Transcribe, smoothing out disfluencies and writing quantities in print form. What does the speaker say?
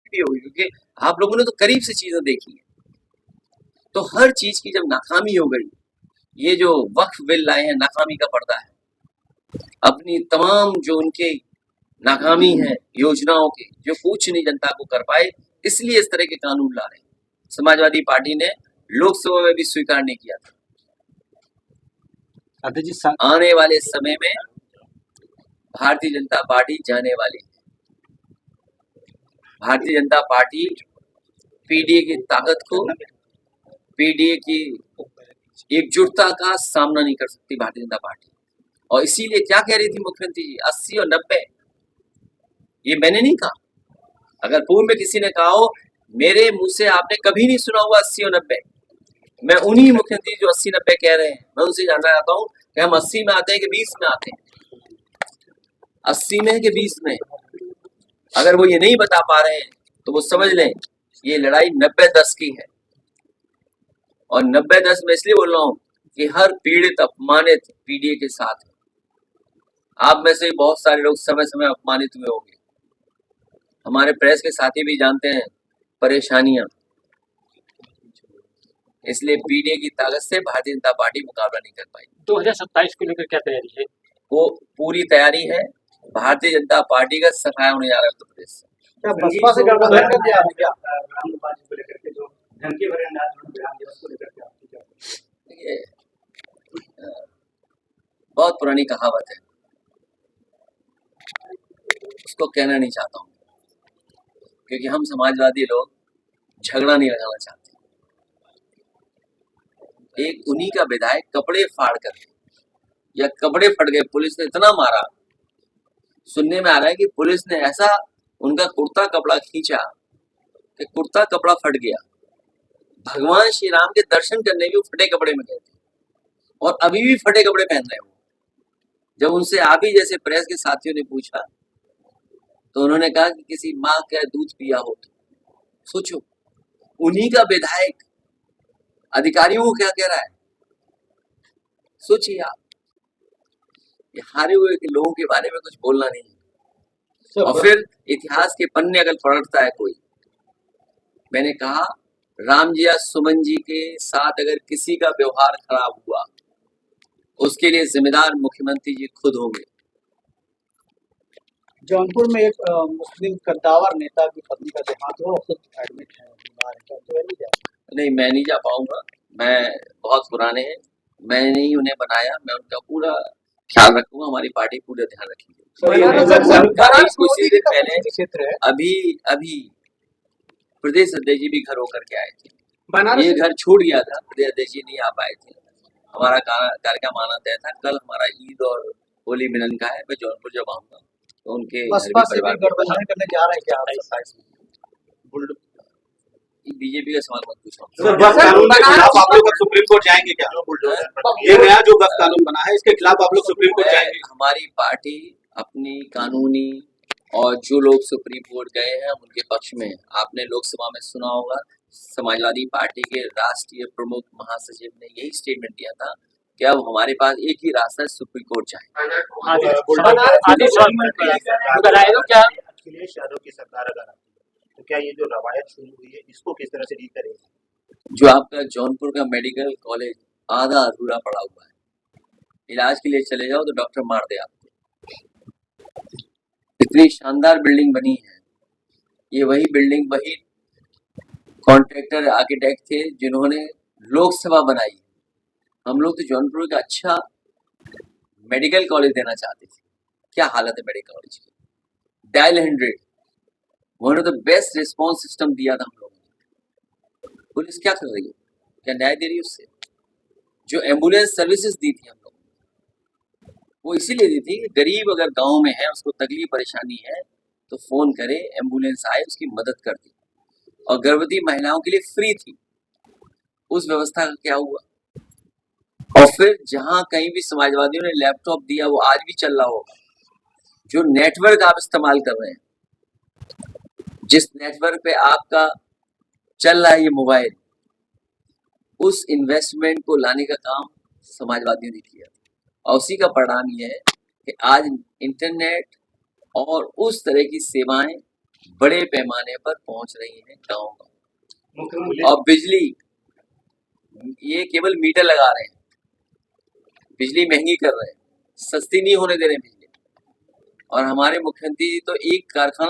भी होगी, क्योंकि आप लोगों ने तो करीब से चीजें देखी है। तो हर चीज की जब नाकामी हो गई, ये जो वक्फ बिल लाए हैं नाकामी का पर्दा है। अपनी तमाम जो उनके नाकामी है योजनाओं की, जो कुछ नहीं जनता को कर पाए, इसलिए इस तरह के कानून ला रहे हैं। समाजवादी पार्टी ने लोकसभा में भी स्वीकार नहीं किया था। आने वाले समय में भारतीय जनता पार्टी जाने वाली है। भारतीय जनता पार्टी पीडीए की ताकत को, पीडीए की एकजुटता का सामना नहीं कर सकती भारतीय जनता पार्टी। और इसीलिए क्या कह रही थी मुख्यमंत्री जी, 80 और 90, ये मैंने नहीं कहा। अगर पूर्व में किसी ने कहा हो, मेरे मुंह से आपने कभी नहीं सुना हुआ 80 और 90। मैं उन्हीं मुख्यमंत्री जो 80-90 कह रहे हैं, मैं उनसे जानना चाहता हूँ कि हम 80 में आते हैं कि 20 में आते हैं, 80 में कि 20 में। अगर वो ये नहीं बता पा रहे हैं तो वो समझ लें ये लड़ाई 90-10 की है। और 90-10 में इसलिए बोल रहा हूँ कि हर पीड़ित अपमानित पीडीए के साथ है। आप में से बहुत सारे लोग समय समय अपमानित हुए होंगे, हमारे प्रेस के साथी भी जानते हैं परेशानियां। इसलिए पीडीए की ताकत से भारतीय जनता पार्टी मुकाबला नहीं कर पाई। 2027 को लेकर क्या तैयारी है? वो पूरी तैयारी है। भारतीय जनता पार्टी का सफाया होने जा रहा है उत्तर प्रदेश से। बसपा से गठबंधन कर दिया है क्या? देखिए, बहुत पुरानी कहावत है, उसको कहना नहीं चाहता हूँ, क्योंकि हम समाजवादी लोग झगड़ा नहीं लगाना चाहते। एक उन्हीं का विधायक कपड़े फाड़ कर, या कपड़े फट गए, पुलिस ने इतना मारा, सुनने में आ रहा है कि पुलिस ने ऐसा उनका कुर्ता कपड़ा खींचा कि कुर्ता कपड़ा फट गया। भगवान श्री राम के दर्शन करने भी वो फटे कपड़े में गए थे, और अभी भी फटे कपड़े पहन रहे हो। जब उनसे आप ही जैसे प्रेस के साथियों ने पूछा तो उन्होंने कहा कि किसी माँ का दूध पिया हो। तो सोचो, उन्हीं का विधायक अधिकारियों को क्या कह रहा है, सोचिए आप। ये हारे हुए के लोगों के बारे में कुछ बोलना नहीं है। और फिर इतिहास के पन्ने अगर पलटता है कोई, मैंने कहा राम जी या सुमन जी के साथ अगर किसी का व्यवहार खराब हुआ, उसके लिए जिम्मेदार मुख्यमंत्री जी खुद होंगे। जौनपुर में एक मुस्लिम कद्दावर नेता की पत्नी का देहांत हुआ, खुद एडमिट है, बीमार है। नहीं, मैं नहीं जा पाऊंगा, मैं बहुत पुराने हैं, मैंने ही उन्हें बनाया, मैं उनका पूरा ख्याल रखूंगा, हमारी पार्टी पूरा ध्यान रखेगी। कुछ दिन पहले अभी प्रदेश अध्यक्ष जी भी घर होकर के आए थे। ये घर छूट गया था, प्रदेश अध्यक्ष जी नहीं आ पाए थे। हमारा कार्यक्रम आना तय था। कल हमारा ईद और होली मिलन का है। मैं जौनपुर जब आऊंगा तो उनके गठबंधन करने जा रहे हैं क्या आप 27 में? बीजेपी का सवाल मत पूछो। कानून के खिलाफ आप लोग सुप्रीम कोर्ट जाएंगे क्या? ये नया जो वक्फ कानून बना है, इसके खिलाफ आप लोग सुप्रीम कोर्ट जाएंगे? हमारी पार्टी अपनी कानूनी, और जो लोग सुप्रीम कोर्ट गए हैं उनके पक्ष में। आपने लोकसभा में सुना होगा, समाजवादी पार्टी के राष्ट्रीय प्रमुख महासचिव ने यही स्टेटमेंट दिया था कि अब हमारे पास एक ही रास्ता है, सुप्रीम कोर्ट जाए। अखिलेश यादव की सरकार अगर आती है तो क्या ये जो रवायत शुरू हुई है इसको किस तरह से डील करेंगे? जो आपका जौनपुर का मेडिकल कॉलेज आधा अधूरा पड़ा हुआ है, इलाज के लिए चले जाओ तो डॉक्टर मार दे आपको। इतनी शानदार बिल्डिंग बनी है, ये वही बिल्डिंग, वही कॉन्ट्रैक्टर आर्किटेक्ट थे जिन्होंने लोकसभा बनाई। हम लोग तो जौनपुर का अच्छा मेडिकल कॉलेज देना चाहते थे। क्या हालत है मेडिकल कॉलेज की। डायल 100 उन्होंने तो बेस्ट रिस्पॉन्स सिस्टम दिया था हम लोगों ने। पुलिस क्या कर रही है, क्या न्याय दे रही है उससे? जो एम्बुलेंस सर्विसेज दी थी हम लोग, वो इसीलिए दी थी कि गरीब अगर गांव में है, उसको तकलीफ परेशानी है तो फोन करे, एम्बुलेंस आए, उसकी मदद कर दी। और गर्भवती महिलाओं के लिए फ्री थी। उस व्यवस्था का क्या हुआ? और फिर जहां कहीं भी समाजवादियों ने लैपटॉप दिया, वो आज भी चल रहा होगा। जो नेटवर्क आप इस्तेमाल कर रहे हैं, जिस नेटवर्क पे आपका चल रहा है ये मोबाइल, उस इन्वेस्टमेंट को लाने का काम समाजवादियों ने किया। और उसी का परिणाम ये है कि आज इंटरनेट और उस तरह की सेवाएं बड़े पैमाने पर पहुंच रही है गाँव मुख्यमंत्री और बिजली ये केवल मीटर लगा रहे हैं, बिजली महंगी कर रहे हैं, सस्ती नहीं होने दे रहे हैं बिजली। और हमारे मुख्यमंत्री जी तो एक कारखाना